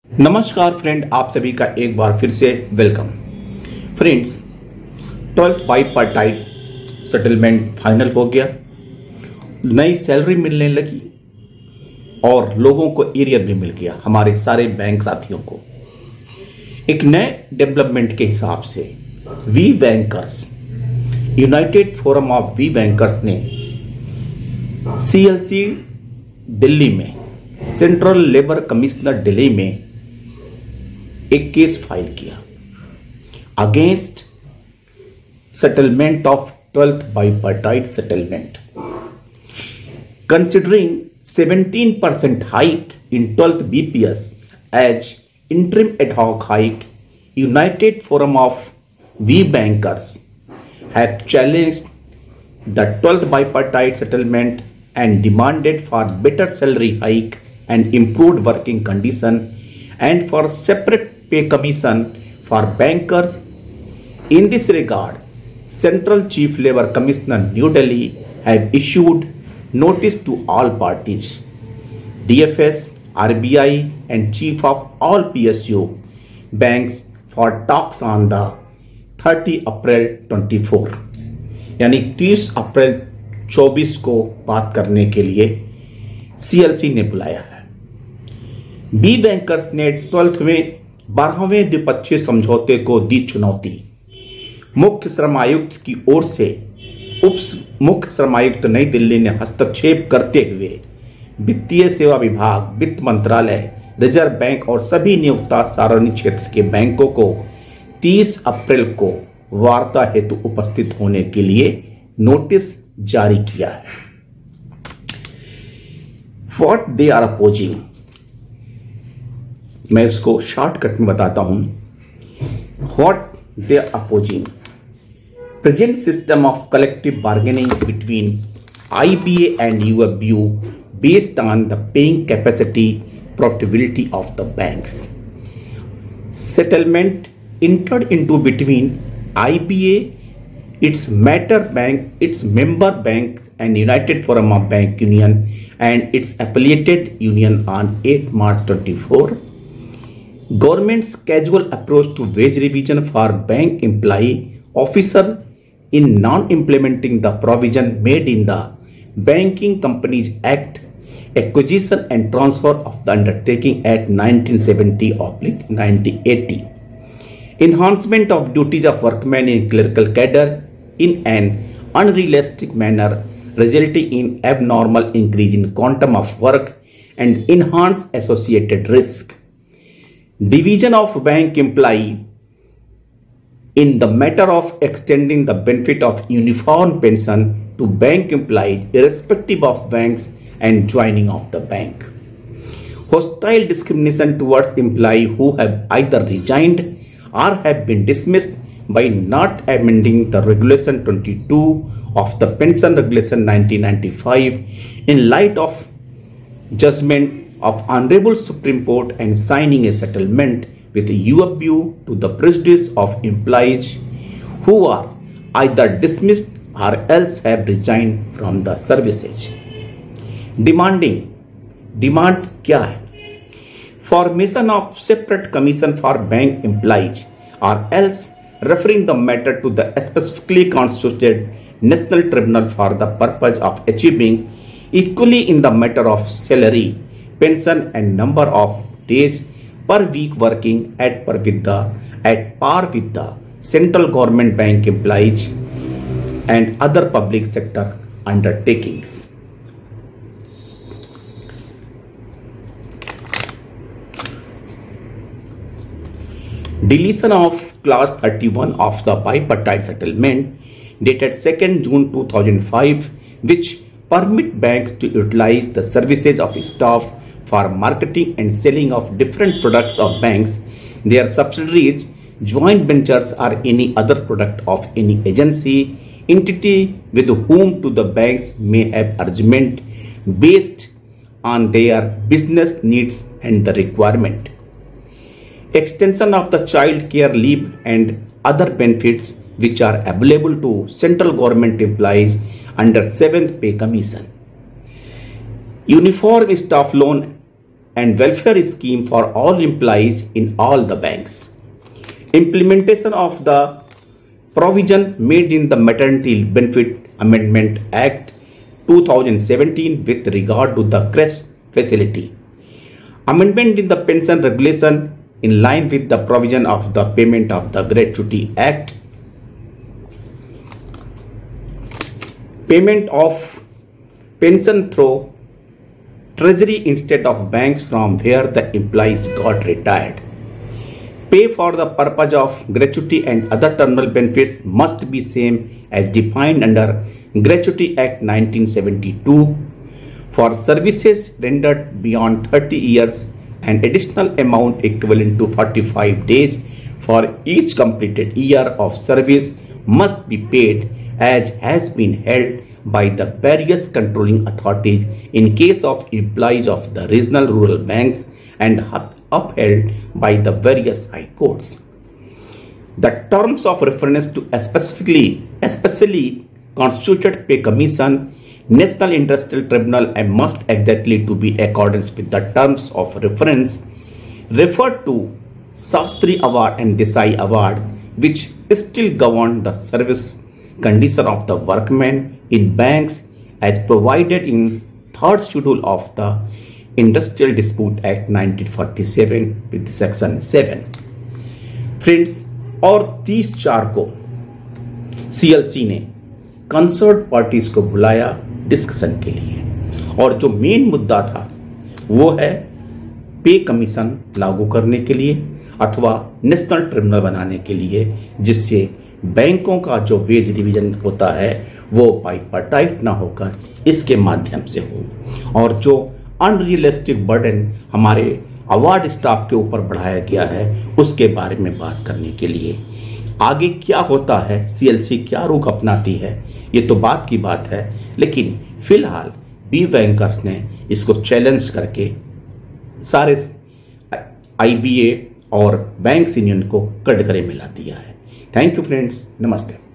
नमस्कार फ्रेंड, आप सभी का एक बार फिर से welcome. Friends, 12th bipartite settlement final हो गया, नई सैलरी मिलने लगी और लोगों को एरियर भी मिल गया। हमारे सारे बैंक साथियों को एक नए डेवलपमेंट के हिसाब से we bankers, United Forum of we bankers ने सीएलसी दिल्ली में, सेंट्रल लेबर कमिश्नर दिल्ली में एक केस फाइल किया against settlement of 12th bipartite settlement, considering 17% hike in 12th BPS as interim ad hoc hike. United Forum of We Bankers have challenged the 12th bipartite settlement and demanded for better salary hike and improved working condition and for separate pay commission for bankers. In this regard, Central Chief Labour Commissioner New Delhi have issued notice to all parties, DFS, RBI and Chief of all PSU banks for talks on the 30 April 24, यानी 30 अप्रैल 24 को बात करने के लिए CLC ने बुलाया है। B bankers ने 12वें द्विपक्षीय समझौते को दी चुनौती। मुख्य श्रम आयुक्त की ओर से उप मुख्य श्रम आयुक्त नई दिल्ली ने हस्तक्षेप करते हुए वित्तीय सेवा विभाग, वित्त मंत्रालय, रिजर्व बैंक और सभी नियोक्ता सार्वजनिक क्षेत्र के बैंकों को 30 अप्रैल को वार्ता हेतु उपस्थित होने के लिए नोटिस जारी किया है। व्हाट दे आर अपोजिंग, मैं इसको शॉर्टकट में बताता हूं। What they are opposing, present system of collective bargaining between IBA and UFBU based on the paying capacity profitability of the banks. Settlement entered into between IBA, its matter bank, its member banks and United Forum of Bank Union and its affiliated union on 8 March 24. Government's casual approach to wage revision for bank employee officer in non-implementing the provision made in the Banking Companies Act, Acquisition and Transfer of the Undertaking Act 1970/1980, enhancement of duties of workmen in clerical cadre in an unrealistic manner, resulting in abnormal increase in quantum of work and enhanced associated risk. Division of bank employee in the matter of extending the benefit of uniform pension to bank employees irrespective of banks and joining of the bank. Hostile discrimination towards employees who have either resigned or have been dismissed by not amending the Regulation 22 of the Pension Regulation 1995 in light of judgment of Honorable Supreme Court and signing a settlement with UFBU to the prejudice of employees who are either dismissed or else have resigned from the services. Demand क्या है? Formation of separate commission for bank employees or else referring the matter to the specifically constituted National Tribunal for the purpose of achieving equally in the matter of salary, pension and number of days per week working at par with the central government bank employees and other public sector undertakings. Deletion of clause 31 of the bipartite settlement dated 2nd June 2005, which permit banks to utilize the services of staff for marketing and selling of different products of banks, their subsidiaries, joint ventures or any other product of any agency, entity with whom to the banks may have arrangement based on their business needs and the requirement. Extension of the child care leave and other benefits which are available to central government employees under 7th Pay Commission. Uniform staff loan and welfare scheme for all employees in all the banks. Implementation of the provision made in the Maternity Benefit Amendment Act 2017 with regard to the CRESH facility. Amendment in the pension regulation in line with the provision of the Payment of the Gratuity Act. Payment of pension through treasury instead of banks from where the employees got retired. Pay for the purpose of gratuity and other terminal benefits must be same as defined under Gratuity Act 1972 for services rendered beyond 30 years. An additional amount equivalent to 45 days for each completed year of service must be paid as has been held by the various controlling authorities in case of employees of the regional rural banks and upheld by the various high courts. The terms of reference to especially constituted pay commission, National Industrial Tribunal and must exactly to be in accordance with the terms of reference referred to Sastry Award and Desai Award, which still govern the service condition of the workmen in banks as provided in third schedule of the Industrial Dispute Act 1947 with section 7. Friends, और 30/4 को CLC ने concern parties को बुलाया discussion के लिए और जो main मुद्दा था वो है पे कमीशन लागू करने के लिए अथवा नेशनल ट्रिब्यूनल बनाने के लिए, जिससे बैंकों का जो वेज डिवीजन होता है वो बाइपार्टाइट ना होकर इसके माध्यम से हो, और जो अनरियलिस्टिक बर्डन हमारे अवार्ड स्टाफ के ऊपर बढ़ाया गया है उसके बारे में बात करने के लिए। आगे क्या होता है, CLC क्या रुख अपनाती है, ये तो बात की बात है, लेकिन फिलहाल बी बैंकर्स ने इसको चैलेंज करके सारे IBA और बैंक्स यूनियन को कटघरे मिला दिया है। थैंक यू फ्रेंड्स, नमस्ते।